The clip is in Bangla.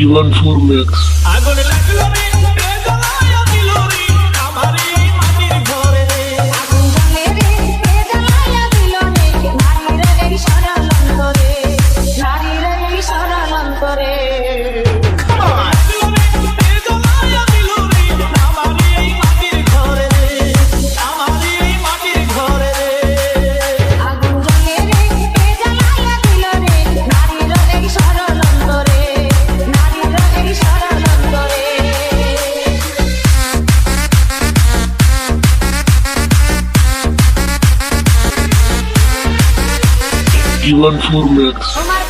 Ilan Formix. আগুন লাগলো রে জ্বালায়া দিল রে আমারে মাটির ঘরে রে আগুন জ্বলে রে জ্বালায়া দিল রে নারীরা এই সরলন করে নারীরা এই সরলন করে লাগলো রে জ্বালায়া দিল রে আমারে এই মাটির ঘরে রে আমারে এই মাটির ঘরে রে আগুন জ্বলে রে জ্বালায়া দিল রে নারীরা এই সরলন করে নারীরা এই সরলন করে Ilan Formix. তোমার